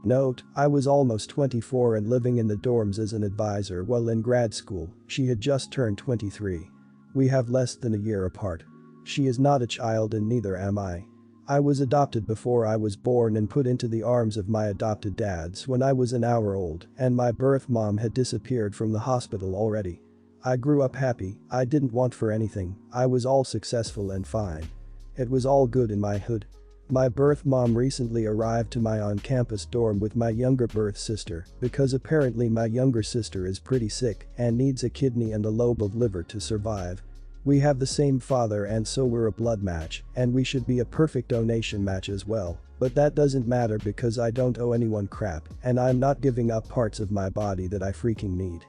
Note, I was almost 24 and living in the dorms as an advisor while in grad school. She had just turned 23. We have less than a year apart. She is not a child and neither am I. I was adopted before I was born and put into the arms of my adopted dads when I was an hour old, and my birth mom had disappeared from the hospital already. I grew up happy, I didn't want for anything, I was all successful and fine. It was all good in my hood. My birth mom recently arrived to my on-campus dorm with my younger birth sister because apparently my younger sister is pretty sick and needs a kidney and a lobe of liver to survive. We have the same father and so we're a blood match and we should be a perfect donation match as well, but that doesn't matter because I don't owe anyone crap and I'm not giving up parts of my body that I freaking need.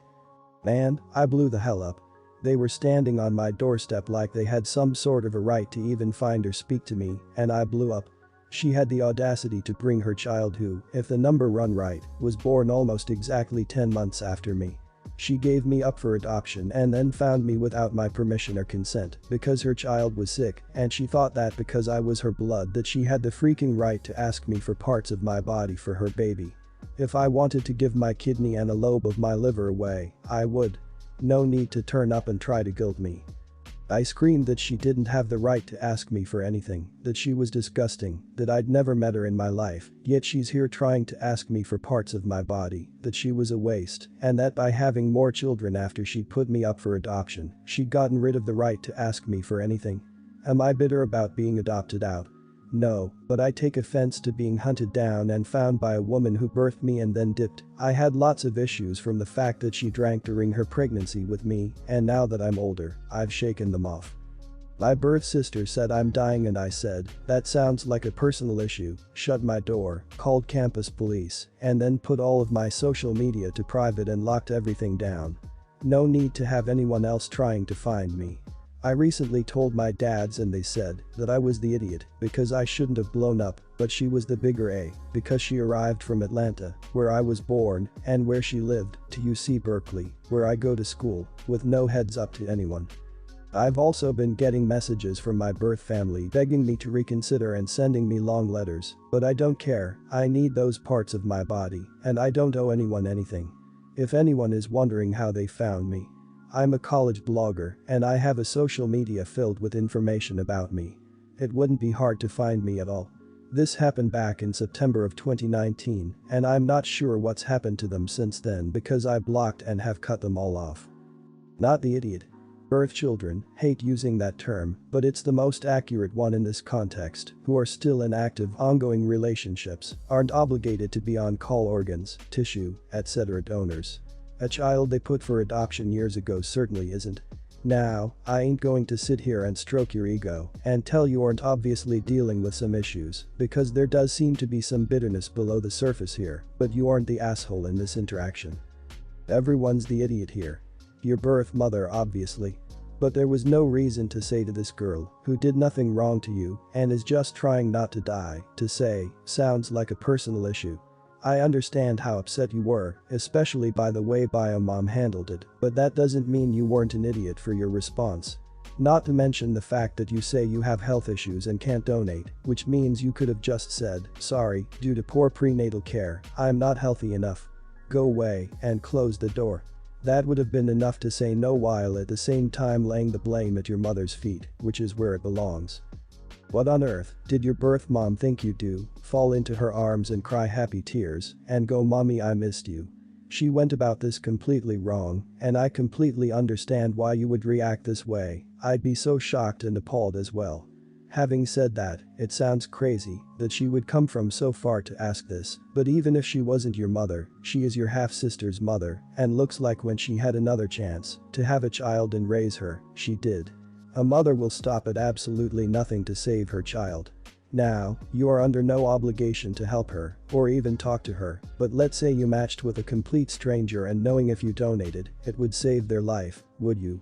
Man, I blew the hell up. They were standing on my doorstep like they had some sort of a right to even find or speak to me, and I blew up. She had the audacity to bring her child who, if the number run right, was born almost exactly 10 months after me. She gave me up for adoption and then found me without my permission or consent because her child was sick and she thought that because I was her blood that she had the freaking right to ask me for parts of my body for her baby. If I wanted to give my kidney and a lobe of my liver away, I would. No need to turn up and try to guilt me. I screamed that she didn't have the right to ask me for anything, that she was disgusting, that I'd never met her in my life, yet she's here trying to ask me for parts of my body, that she was a waste, and that by having more children after she'd put me up for adoption, she'd gotten rid of the right to ask me for anything. Am I bitter about being adopted out? No, but I take offense to being hunted down and found by a woman who birthed me and then dipped. I had lots of issues from the fact that she drank during her pregnancy with me, and now that I'm older, I've shaken them off. My birth sister said I'm dying and I said, that sounds like a personal issue, shut my door, called campus police, and then put all of my social media to private and locked everything down. No need to have anyone else trying to find me. I recently told my dads and they said that I was the idiot because I shouldn't have blown up, but she was the bigger A because she arrived from Atlanta, where I was born and where she lived, to UC Berkeley, where I go to school, with no heads up to anyone. I've also been getting messages from my birth family begging me to reconsider and sending me long letters, but I don't care, I need those parts of my body, and I don't owe anyone anything. If anyone is wondering how they found me, I'm a college blogger and I have a social media filled with information about me. It wouldn't be hard to find me at all. This happened back in September of 2019 and I'm not sure what's happened to them since then because I blocked and have cut them all off. Not the idiot. Birth children, hate using that term, but it's the most accurate one in this context, who are still in active ongoing relationships, aren't obligated to be on-call organs, tissue, etc. donors. A child they put for adoption years ago certainly isn't. Now, I ain't going to sit here and stroke your ego and tell you aren't obviously dealing with some issues, because there does seem to be some bitterness below the surface here, but you aren't the asshole in this interaction. Everyone's the idiot here. Your birth mother obviously. But there was no reason to say to this girl, who did nothing wrong to you and is just trying not to die, to say, sounds like a personal issue. I understand how upset you were, especially by the way Biomom handled it, but that doesn't mean you weren't an idiot for your response. Not to mention the fact that you say you have health issues and can't donate, which means you could have just said, sorry, due to poor prenatal care, I'm not healthy enough. Go away, and close the door. That would have been enough to say no while at the same time laying the blame at your mother's feet, which is where it belongs. What on earth did your birth mom think you'd do, fall into her arms and cry happy tears, and go mommy I missed you? She went about this completely wrong, and I completely understand why you would react this way. I'd be so shocked and appalled as well. Having said that, it sounds crazy that she would come from so far to ask this, but even if she wasn't your mother, she is your half-sister's mother, and looks like when she had another chance to have a child and raise her, she did. A mother will stop at absolutely nothing to save her child. Now, you are under no obligation to help her, or even talk to her, but let's say you matched with a complete stranger and knowing if you donated, it would save their life, would you?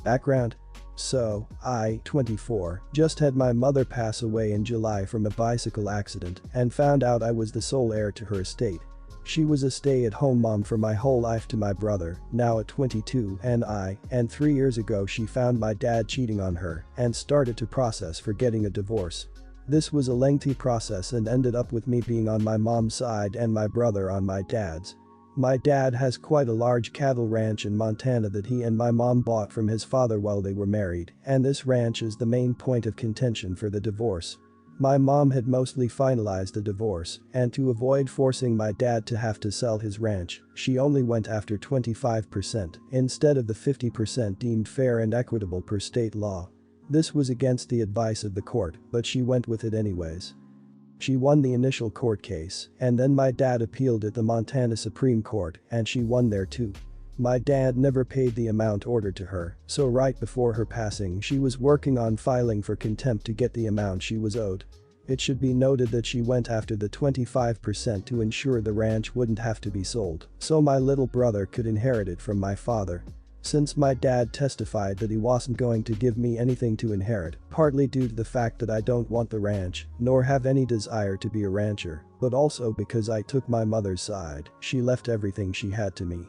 Background. So, I, 24, just had my mother pass away in July from a bicycle accident and found out I was the sole heir to her estate. She was a stay-at-home mom for my whole life to my brother, now at 22, and 3 years ago she found my dad cheating on her and started to process for getting a divorce. This was a lengthy process and ended up with me being on my mom's side and my brother on my dad's. My dad has quite a large cattle ranch in Montana that he and my mom bought from his father while they were married, and this ranch is the main point of contention for the divorce. My mom had mostly finalized the divorce, and to avoid forcing my dad to have to sell his ranch, she only went after 25% instead of the 50% deemed fair and equitable per state law. This was against the advice of the court, but she went with it anyways. She won the initial court case, and then my dad appealed at the Montana Supreme Court, and she won there too. My dad never paid the amount ordered to her, so right before her passing she was working on filing for contempt to get the amount she was owed. It should be noted that she went after the 25% to ensure the ranch wouldn't have to be sold, so my little brother could inherit it from my father. Since my dad testified that he wasn't going to give me anything to inherit, partly due to the fact that I don't want the ranch, nor have any desire to be a rancher, but also because I took my mother's side, she left everything she had to me.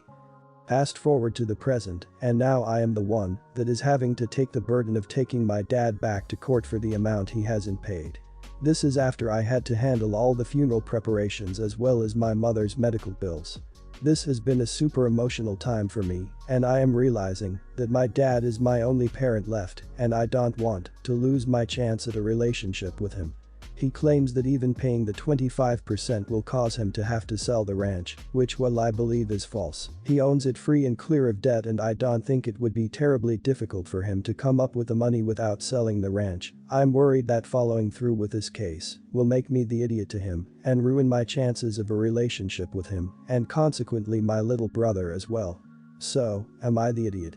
Fast forward to the present, and now I am the one that is having to take the burden of taking my dad back to court for the amount he hasn't paid. This is after I had to handle all the funeral preparations as well as my mother's medical bills. This has been a super emotional time for me, and I am realizing that my dad is my only parent left, and I don't want to lose my chance at a relationship with him. He claims that even paying the 25% will cause him to have to sell the ranch, which well I believe is false. He owns it free and clear of debt, and I don't think it would be terribly difficult for him to come up with the money without selling the ranch. I'm worried that following through with this case will make me the idiot to him and ruin my chances of a relationship with him, and consequently my little brother as well. So, am I the idiot?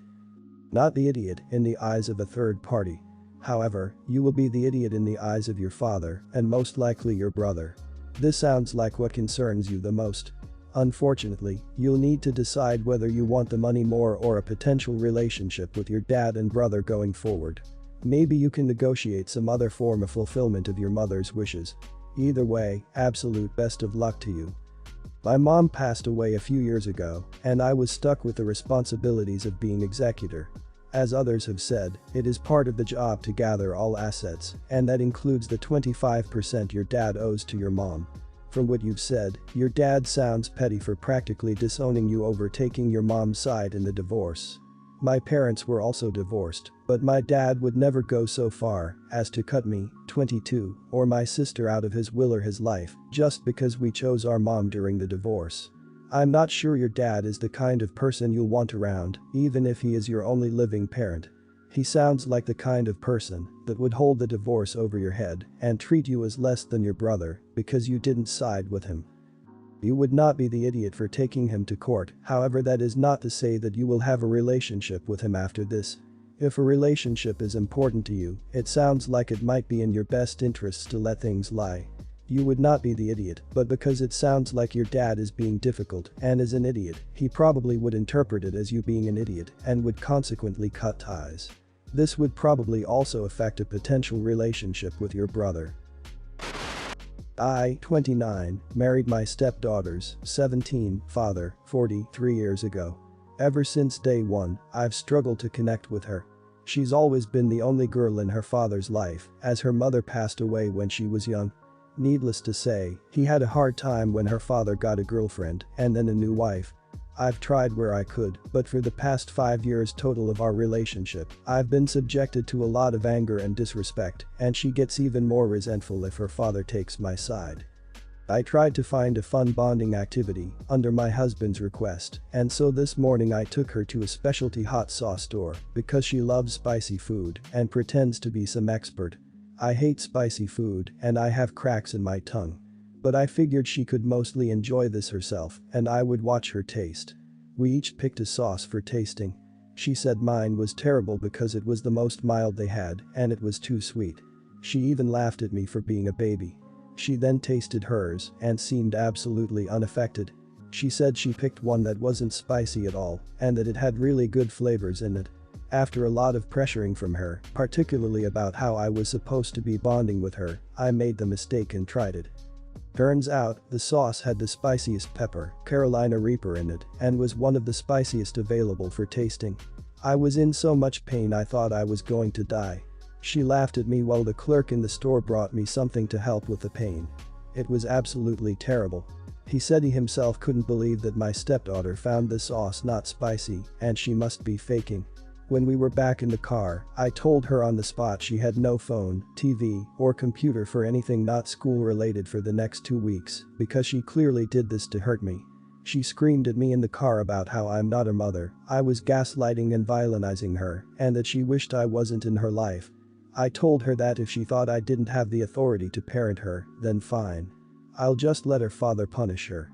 Not the idiot in the eyes of a third party. However, you will be the idiot in the eyes of your father and most likely your brother. This sounds like what concerns you the most. Unfortunately, you'll need to decide whether you want the money more or a potential relationship with your dad and brother going forward. Maybe you can negotiate some other form of fulfillment of your mother's wishes. Either way, absolute best of luck to you. My mom passed away a few years ago, and I was stuck with the responsibilities of being executor. As others have said, it is part of the job to gather all assets, and that includes the 25% your dad owes to your mom. From what you've said, your dad sounds petty for practically disowning you over taking your mom's side in the divorce. My parents were also divorced, but my dad would never go so far as to cut me, 22, or my sister out of his will or his life just because we chose our mom during the divorce. I'm not sure your dad is the kind of person you'll want around, even if he is your only living parent. He sounds like the kind of person that would hold the divorce over your head and treat you as less than your brother because you didn't side with him. You would not be the idiot for taking him to court, however that is not to say that you will have a relationship with him after this. If a relationship is important to you, it sounds like it might be in your best interests to let things lie. You would not be the idiot, but because it sounds like your dad is being difficult and is an idiot, he probably would interpret it as you being an idiot and would consequently cut ties. This would probably also affect a potential relationship with your brother. I, 29, married my stepdaughter's 17 father 43 years ago. Ever since day one, I've struggled to connect with her. She's always been the only girl in her father's life, as her mother passed away when she was young. Needless to say, he had a hard time when her father got a girlfriend and then a new wife. I've tried where I could, but for the past 5 years total of our relationship, I've been subjected to a lot of anger and disrespect, and she gets even more resentful if her father takes my side. I tried to find a fun bonding activity under my husband's request, and so this morning I took her to a specialty hot sauce store because she loves spicy food and pretends to be some expert. I hate spicy food and I have cracks in my tongue. But I figured she could mostly enjoy this herself and I would watch her taste. We each picked a sauce for tasting. She said mine was terrible because it was the most mild they had and it was too sweet. She even laughed at me for being a baby. She then tasted hers and seemed absolutely unaffected. She said she picked one that wasn't spicy at all and that it had really good flavors in it. After a lot of pressuring from her, particularly about how I was supposed to be bonding with her, I made the mistake and tried it. Turns out, the sauce had the spiciest pepper, Carolina Reaper in it, and was one of the spiciest available for tasting. I was in so much pain I thought I was going to die. She laughed at me while the clerk in the store brought me something to help with the pain. It was absolutely terrible. He said he himself couldn't believe that my stepdaughter found the sauce not spicy and she must be faking. When we were back in the car, I told her on the spot she had no phone, TV, or computer for anything not school related for the next 2 weeks because she clearly did this to hurt me. She screamed at me in the car about how I'm not her mother, I was gaslighting and villainizing her, and that she wished I wasn't in her life. I told her that if she thought I didn't have the authority to parent her, then fine. I'll just let her father punish her.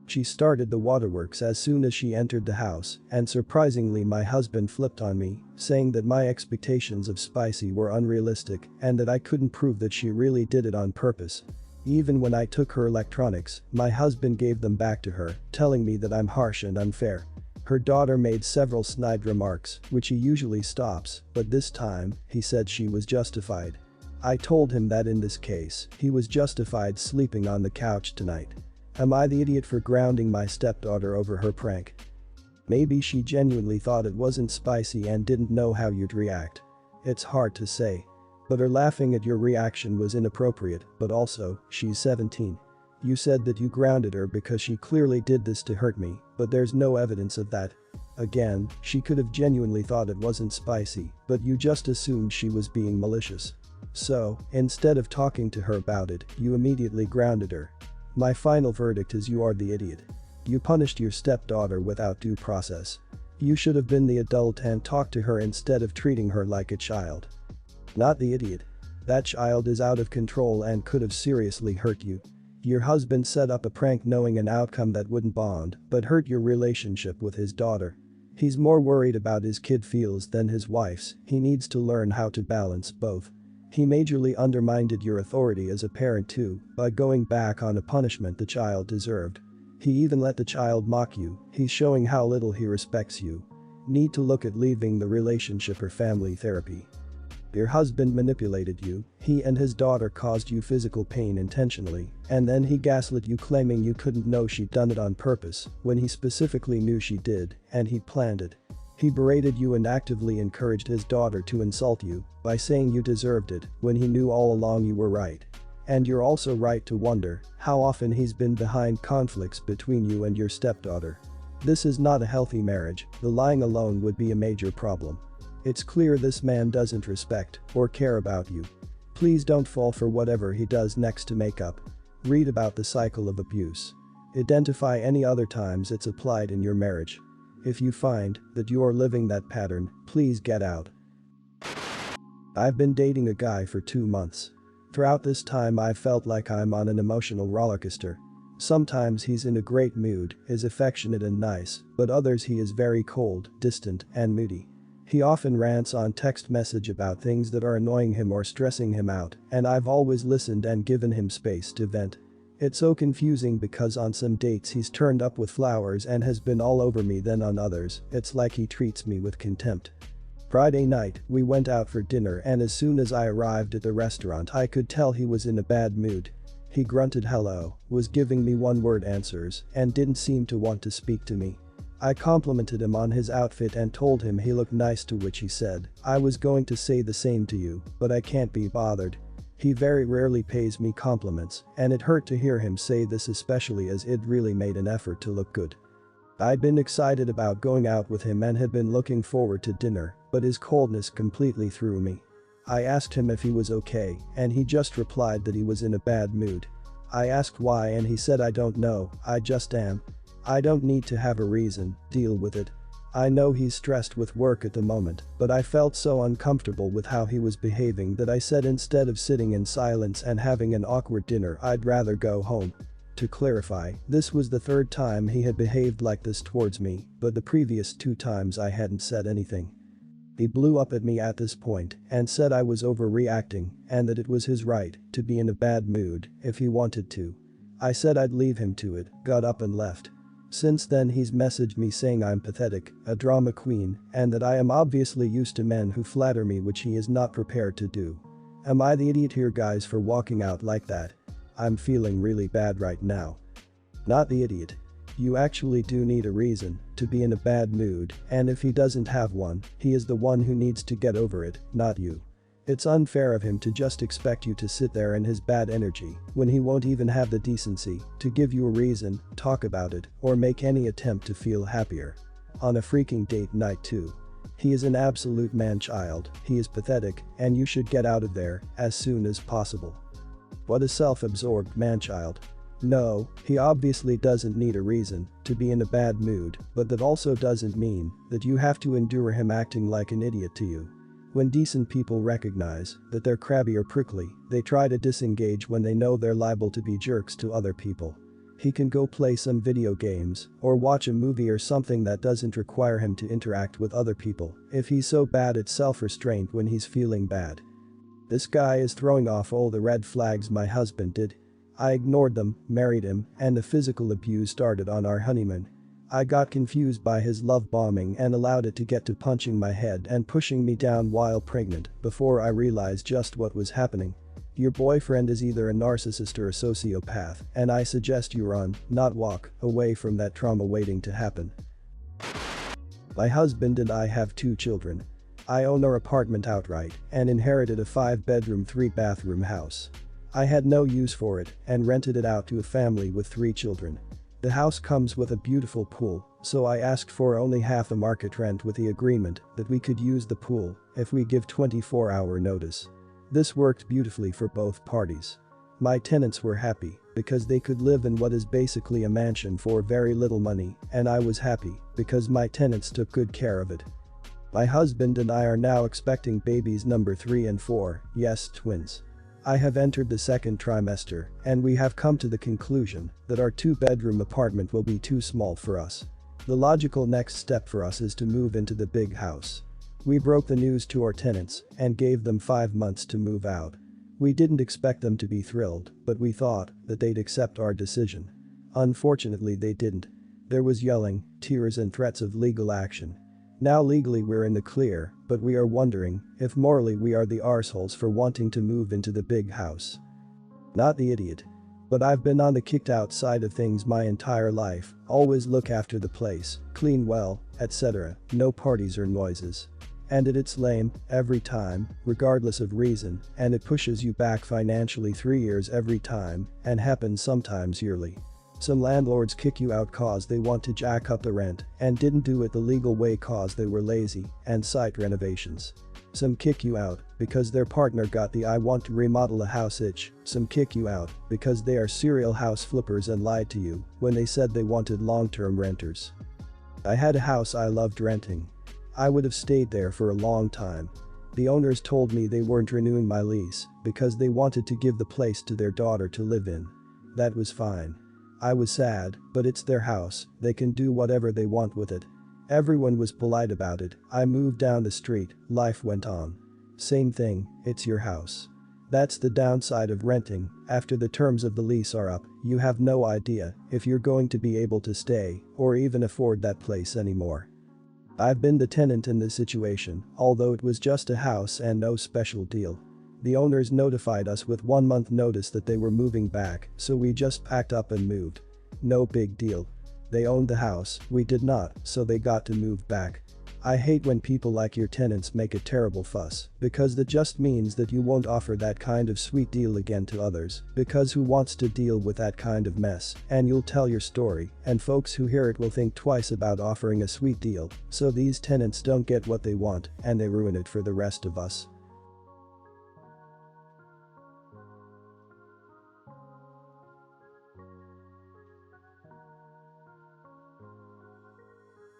She started the waterworks as soon as she entered the house, and surprisingly my husband flipped on me, saying that my expectations of spicy were unrealistic and that I couldn't prove that she really did it on purpose. Even when I took her electronics, my husband gave them back to her, telling me that I'm harsh and unfair. Her daughter made several snide remarks, which he usually stops, but this time, he said she was justified. I told him that in this case, he was justified sleeping on the couch tonight. Am I the idiot for grounding my stepdaughter over her prank? Maybe she genuinely thought it wasn't spicy and didn't know how you'd react. It's hard to say. But her laughing at your reaction was inappropriate, but also, she's 17. You said that you grounded her because she clearly did this to hurt me, but there's no evidence of that. Again, she could have genuinely thought it wasn't spicy, but you just assumed she was being malicious. So, instead of talking to her about it, you immediately grounded her. My final verdict is you are the idiot. You punished your stepdaughter without due process. You should have been the adult and talked to her instead of treating her like a child. Not the idiot. That child is out of control and could have seriously hurt you. Your husband set up a prank knowing an outcome that wouldn't bond but hurt your relationship with his daughter. He's more worried about his kid feels than his wife's, he needs to learn how to balance both. He majorly undermined your authority as a parent too by going back on a punishment the child deserved. He even let the child mock you, he's showing how little he respects you. Need to look at leaving the relationship or family therapy. Your husband manipulated you, he and his daughter caused you physical pain intentionally, and then he gaslit you claiming you couldn't know she'd done it on purpose when he specifically knew she did and he'd planned it. He berated you and actively encouraged his daughter to insult you by saying you deserved it when he knew all along you were right. And you're also right to wonder how often he's been behind conflicts between you and your stepdaughter. This is not a healthy marriage, the lying alone would be a major problem. It's clear this man doesn't respect or care about you. Please don't fall for whatever he does next to make up. Read about the cycle of abuse. Identify any other times it's applied in your marriage. If you find that you are living that pattern, please get out. I've been dating a guy for 2 months. Throughout this time I've felt like I'm on an emotional rollercoaster. Sometimes he's in a great mood, is affectionate and nice, but others he is very cold, distant, and moody. He often rants on text message about things that are annoying him or stressing him out, and I've always listened and given him space to vent. It's so confusing because on some dates he's turned up with flowers and has been all over me, then on others, it's like he treats me with contempt. Friday night, we went out for dinner and as soon as I arrived at the restaurant I could tell he was in a bad mood. He grunted hello, was giving me one-word answers, and didn't seem to want to speak to me. I complimented him on his outfit and told him he looked nice, to which he said, I was going to say the same to you, but I can't be bothered. He very rarely pays me compliments, and it hurt to hear him say this, especially as it really made an effort to look good. I'd been excited about going out with him and had been looking forward to dinner, but his coldness completely threw me. I asked him if he was okay, and he just replied that he was in a bad mood. I asked why and he said I don't know, I just am. I don't need to have a reason, deal with it. I know he's stressed with work at the moment, but I felt so uncomfortable with how he was behaving that I said instead of sitting in silence and having an awkward dinner I'd rather go home. To clarify, this was the 3rd time he had behaved like this towards me, but the previous 2 times I hadn't said anything. He blew up at me at this point and said I was overreacting and that it was his right to be in a bad mood if he wanted to. I said I'd leave him to it, got up and left. Since then he's messaged me saying I'm pathetic, a drama queen, and that I am obviously used to men who flatter me, which he is not prepared to do. Am I the idiot here, guys, for walking out like that? I'm feeling really bad right now. Not the idiot. You actually do need a reason to be in a bad mood, and if he doesn't have one, he is the one who needs to get over it, not you. It's unfair of him to just expect you to sit there in his bad energy when he won't even have the decency to give you a reason, talk about it, or make any attempt to feel happier. On a freaking date night too. He is an absolute man-child, he is pathetic, and you should get out of there as soon as possible. What a self-absorbed man-child. No, he obviously doesn't need a reason to be in a bad mood, but that also doesn't mean that you have to endure him acting like an idiot to you. When decent people recognize that they're crabby or prickly, they try to disengage when they know they're liable to be jerks to other people. He can go play some video games or watch a movie or something that doesn't require him to interact with other people if he's so bad at self-restraint when he's feeling bad. This guy is throwing off all the red flags my husband did. I ignored them, married him, and the physical abuse started on our honeymoon. I got confused by his love bombing and allowed it to get to punching my head and pushing me down while pregnant before I realized just what was happening. Your boyfriend is either a narcissist or a sociopath, and I suggest you run, not walk, away from that trauma waiting to happen. My husband and I have 2 children. I own our apartment outright and inherited a 5-bedroom 3-bathroom house. I had no use for it and rented it out to a family with 3 children. The house comes with a beautiful pool, so I asked for only half the market rent with the agreement that we could use the pool if we give 24-hour notice. This worked beautifully for both parties. My tenants were happy because they could live in what is basically a mansion for very little money, and I was happy because my tenants took good care of it. My husband and I are now expecting babies number 3 and 4, yes, twins. I have entered the 2nd trimester, and we have come to the conclusion that our 2-bedroom apartment will be too small for us. The logical next step for us is to move into the big house. We broke the news to our tenants and gave them 5 months to move out. We didn't expect them to be thrilled, but we thought that they'd accept our decision. Unfortunately, they didn't. There was yelling, tears, and threats of legal action. Now legally we're in the clear, but we are wondering if morally we are the arseholes for wanting to move into the big house. Not the idiot. But I've been on the kicked out side of things my entire life, always look after the place, clean well, etc., no parties or noises. And it's lame, every time, regardless of reason, and it pushes you back financially 3 years every time, and happens sometimes yearly. Some landlords kick you out cause they want to jack up the rent and didn't do it the legal way cause they were lazy and site renovations. Some kick you out because their partner got the I want to remodel a house itch. Some kick you out because they are serial house flippers and lied to you when they said they wanted long-term renters. I had a house I loved renting. I would have stayed there for a long time. The owners told me they weren't renewing my lease because they wanted to give the place to their daughter to live in. That was fine. I was sad, but it's their house, they can do whatever they want with it. Everyone was polite about it. I moved down the street, life went on. Same thing, it's your house. That's the downside of renting. After the terms of the lease are up, you have no idea if you're going to be able to stay or even afford that place anymore. I've been the tenant in this situation, although it was just a house and no special deal. The owners notified us with 1 month notice that they were moving back, so we just packed up and moved. No big deal. They owned the house, we did not, so they got to move back. I hate when people like your tenants make a terrible fuss, because that just means that you won't offer that kind of sweet deal again to others, because who wants to deal with that kind of mess, and you'll tell your story, and folks who hear it will think twice about offering a sweet deal, so these tenants don't get what they want, and they ruin it for the rest of us.